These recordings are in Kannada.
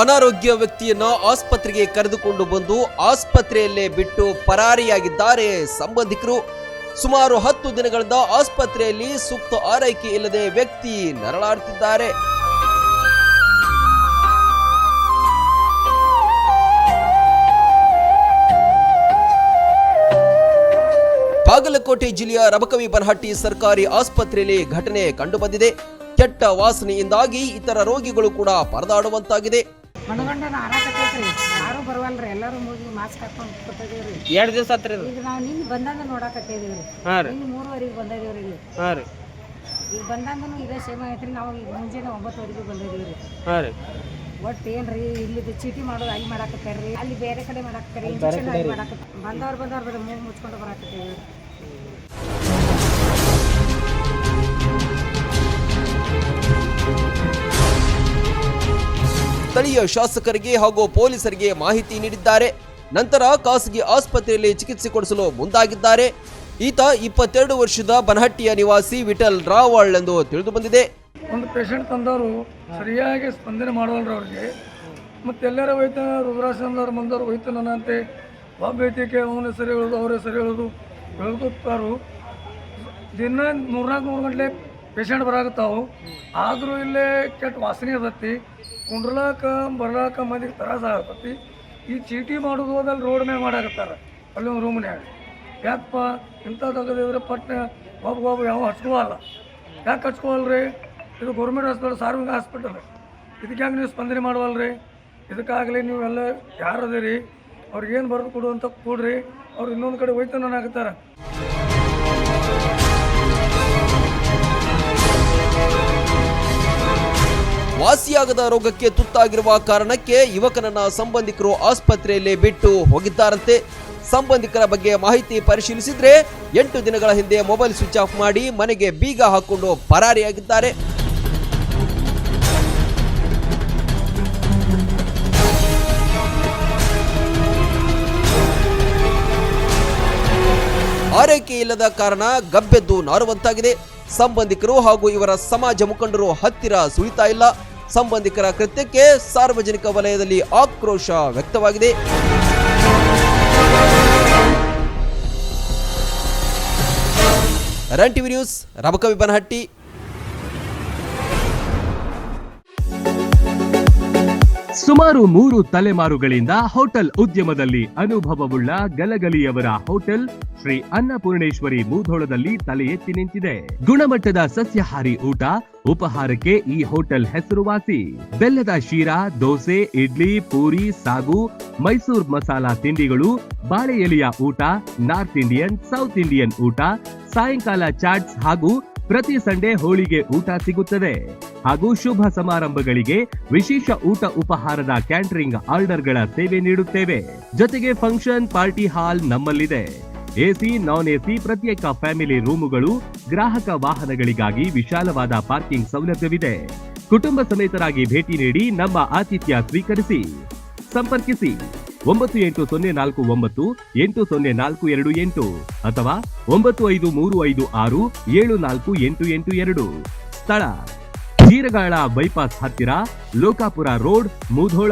ಅನಾರೋಗ್ಯ ವ್ಯಕ್ತಿಯನ್ನ ಆಸ್ಪತ್ರೆಗೆ ಕರೆದುಕೊಂಡು ಬಂದು ಆಸ್ಪತ್ರೆಯಲ್ಲೇ ಬಿಟ್ಟು ಪರಾರಿಯಾಗಿದ್ದಾರೆ ಸಂಬಂಧಿಕರು. ಸುಮಾರು 10 ದಿನಗಳಿಂದ ಆಸ್ಪತ್ರೆಯಲ್ಲಿ ಸೂಕ್ತ ಆರೈಕೆ ಇಲ್ಲದೆ ವ್ಯಕ್ತಿ ನರಳಾಡುತ್ತಿದ್ದಾರೆ. ಬಾಗಲಕೋಟೆ ಜಿಲ್ಲೆಯ ರಬಕವಿಬನಹಟ್ಟಿ ಸರ್ಕಾರಿ ಆಸ್ಪತ್ರೆಯಲ್ಲಿ ಘಟನೆ ಕಂಡುಬಂದಿದೆ. ಕೆಟ್ಟ ವಾಸನೆಯಿಂದಾಗಿ ಇತರ ರೋಗಿಗಳು ಕೂಡ ಪರದಾಡುವಂತಾಗಿದೆ. ಮನಗಂಡನ ಆರಾಕತೈತ್ರಿ, ಯಾರು ಬರವಲ್ರಿ, ಎಲ್ಲರೂ ಮೂಗಿ ಮಾಸ್ಕ್ ಹಾಕೊಂಡು ಕೂತಿದೀವ್ರಿ. 2 ದಿವಸ ಆತ್ರಿ ಈಗ ನಾವು ನಿನ್ನೆ ಬಂದಂಗ ನೋಡಾಕತ್ತಿದೀವ್ರಿ. ನಿನ್ನೆ 3:30ಗೆ ಬಂದಿದೀವ್ರಿ. ಈಗ ಬಂದಂಗನು ಇದೇ ಸೇಮ್ ಐತ್ರಿ. ನಾವು ಈಗ ಮುಂಜಾನೆ 9:00ವರೆಗೂ ಬಂದಿದೀವ್ರಿ. ಒಟ್ಟು ಏನ್ರಿ ಇಲ್ಲಿ ಚೀಟಿ ಮಾಡೋದು ಅಲ್ಲಿ ಮಾಡಾಕತ್ತಾರ್ರಿ, ಅಲ್ಲಿ ಬೇರೆ ಕಡೆ ಮಾಡಾಕತ್ತಾರ, ಇಂಜೆಕ್ಷನ್ ಅಲ್ಲಿ ಮಾಡಾಕತ್ತ. ಬಂದವ್ರು ಮೂಗು ಮುಚ್ಕೊಂಡು ಬರಾಕತ್ತೀವಿ. ಸ್ಥಳೀಯ ಶಾಸಕರಿಗೆ ಹಾಗೂ ಪೊಲೀಸರಿಗೆ ಮಾಹಿತಿ ನೀಡಿದ್ದಾರೆ. ನಂತರ ಖಾಸಗಿ ಆಸ್ಪತ್ರೆಯಲ್ಲಿ ಚಿಕಿತ್ಸೆ ಕೊಡಿಸಲು ಮುಂದಾಗಿದ್ದಾರೆ. ಈತ 22 ವರ್ಷದ ಬನಹಟ್ಟಿಯ ನಿವಾಸಿ ವಿಠಲ್ ರಾವಳ್ ಎಂದು ತಿಳಿದು ಬಂದಿದೆ. ಒಂದು ಪೇಷಂಟ್ ತಂದವರು ಸರಿಯಾಗಿ ಸ್ಪಂದನೆ ಮಾಡೋಲ್ರಿ ಅವ್ರಿಗೆ. ಮತ್ತು ಎಲ್ಲರೂ ಹೋಯ್ತಾನ ರುದ್ರಾಶ್ರಮದವ್ರು ಬಂದವರು ಹೋಯ್ತಾನ ಅಂತೆ ಒಬ್ಬ ಐತಿಕೆ ಅವನ ಹೆಸರು ಹೇಳೋದು, ಅವ್ರ ಹೆಸರು ಹೇಳೋದು ಹೇಳ್ಕೊತಾರು. ದಿನ 3-4 ಗಂಟೆ ಪೇಷಂಟ್ ಬರಾಕತ್ತಾವು. ಆದರೂ ಇಲ್ಲೇ ಕೆಟ್ಟ ವಾಸನೆ ಇರತ್ತಿ, ಕುಂಡ್ರಲಾಕ ಬರ್ಲಾಕ ಮಂದಿಗೆ ತ್ರಾಸ ಆಗತ್ತಿ. ಈ ಚೀಟಿ ಮಾಡೋದು ಅದಲ್ಲಿ ರೋಡ್ ಮೇಲೆ ಮಾಡಾಕತ್ತಾರ, ಅಲ್ಲಿ ಒಂದು ರೂಮ್ನ್ಯಾಗ. ಯಾಕಪ್ಪ ಇಂಥ ತೆಗೆದಿದ್ರೆ ಪಟ್ನ ಒಬ್ಬ ಯಾವ ಹಚ್ಕೋವಲ್ಲ. ಯಾಕೆ ಹಚ್ಕೋವಲ್ರಿ? ಇದು ಗೌರ್ಮೆಂಟ್ ಹಾಸ್ಪಿಟಲ್, ಸಾರ್ವಜನಿಕ ಹಾಸ್ಪಿಟಲ್. ಇದಕ್ಕೆ ಯಾಕೆ ನೀವು ಸ್ಪಂದನೆ ಮಾಡುವಲ್ರಿ? ಇದಕ್ಕಾಗಲಿ ನೀವೆಲ್ಲ ಯಾರು ಅದಿರಿ, ಅವ್ರಿಗೇನು ಬರೆದು ಕೊಡು ಅಂತ ಕೊಡ್ರಿ. ಅವ್ರು ಇನ್ನೊಂದು ಕಡೆ ಹೋಯ್ತಾನ ಹಾಕ್ತಾರ. ವಾಸಿಯಾಗದ ರೋಗಕ್ಕೆ ತುತ್ತಾಗಿರುವ ಕಾರಣಕ್ಕೆ ಯುವಕನನ್ನ ಸಂಬಂಧಿಕರು ಆಸ್ಪತ್ರೆಯಲ್ಲಿ ಬಿಟ್ಟು ಹೋಗಿದ್ದಾರಂತೆ. ಸಂಬಂಧಿಕರ ಬಗ್ಗೆ ಮಾಹಿತಿ ಪರಿಶೀಲಿಸಿದ್ರೆ 8 ದಿನಗಳ ಹಿಂದೆ ಮೊಬೈಲ್ ಸ್ವಿಚ್ ಆಫ್ ಮಾಡಿ ಮನೆಗೆ ಬೀಗ ಹಾಕೊಂಡು ಪರಾರಿಯಾಗಿದ್ದಾರೆ. ಆರೈಕೆ ಇಲ್ಲದ ಕಾರಣ ಗಬ್ಬೆದ್ದು ನಾರುವಂತಾಗಿದೆ. ಸಂಬಂಧಿಕರು ಹಾಗೂ ಇವರ ಸಮಾಜ ಮುಖಂಡರು ಹತ್ತಿರ ಸುಳಿತಾ ಇಲ್ಲ. ಸಂಬಂಧಿಕರ ಕೃತ್ಯಕ್ಕೆ ಸಾರ್ವಜನಿಕ ವಲಯದಲ್ಲಿ ಆಕ್ರೋಶ ವ್ಯಕ್ತವಾಗಿದೆ. Run TV news, Rabakavibanahatti. ಸುಮಾರು 3 ತಲೆಮಾರುಗಳಿಂದ ಹೋಟೆಲ್ ಉದ್ಯಮದಲ್ಲಿ ಅನುಭವವುಳ್ಳ ಗಲಗಲಿಯವರ ಹೋಟೆಲ್ ಶ್ರೀ ಅನ್ನಪೂರ್ಣೇಶ್ವರಿ ಮೂಧೋಳದಲ್ಲಿ ತಲೆ ಎತ್ತಿ ನಿಂತಿದೆ. ಗುಣಮಟ್ಟದ ಸಸ್ಯಾಹಾರಿ ಊಟ ಉಪಹಾರಕ್ಕೆ ಈ ಹೋಟೆಲ್ ಹೆಸರುವಾಸಿ. ಬೆಲ್ಲದ ಶೀರಾ, ದೋಸೆ, ಇಡ್ಲಿ, ಪೂರಿ, ಸಾಗು, ಮೈಸೂರ್ ಮಸಾಲಾ ತಿಂಡಿಗಳು, ಬಾಳೆ ಎಲೆಯ ಊಟ, ನಾರ್ತ್ ಇಂಡಿಯನ್, ಸೌತ್ ಇಂಡಿಯನ್ ಊಟ, ಸಾಯಂಕಾಲ ಚಾಟ್ಸ್ ಹಾಗೂ ಪ್ರತಿ ಸಂಡೇ ಹೋಳಿಗೆ ಊಟ ಸಿಗುತ್ತದೆ. ಹಾಗೂ ಶುಭ ಸಮಾರಂಭಗಳಿಗೆ ವಿಶೇಷ ಊಟ ಉಪಹಾರದ ಕ್ಯಾಟರಿಂಗ್ ಆರ್ಡರ್ಗಳ ಸೇವೆ ನೀಡುತ್ತೇವೆ. ಜೊತೆಗೆ ಫಂಕ್ಷನ್ ಪಾರ್ಟಿ ಹಾಲ್ ನಮ್ಮಲ್ಲಿದೆ. ಎಸಿ, ನಾನ್ ಎಸಿ ಪ್ರತ್ಯೇಕ ಫ್ಯಾಮಿಲಿ ರೂಮುಗಳು, ಗ್ರಾಹಕ ವಾಹನಗಳಿಗಾಗಿ ವಿಶಾಲವಾದ ಪಾರ್ಕಿಂಗ್ ಸೌಲಭ್ಯವಿದೆ. ಕುಟುಂಬ ಸಮೇತರಾಗಿ ಭೇಟಿ ನೀಡಿ ನಮ್ಮ ಆತಿಥ್ಯ ಸ್ವೀಕರಿಸಿ. ಸಂಪರ್ಕಿಸಿ 9804980428 ಅಥವಾ 9535674882. ಸ್ಥಳ ಜೀರಗಾಳ ಬೈಪಾಸ್ ಹತ್ತಿರ, Lokapur road, Mudhol.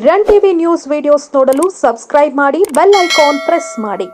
Run TV news videos ನೋಡಲು ಸಬ್ಸ್ಕ್ರೈಬ್ ಮಾಡಿ, ಬೆಲ್ ಐಕಾನ್ ಪ್ರೆಸ್ ಮಾಡಿ.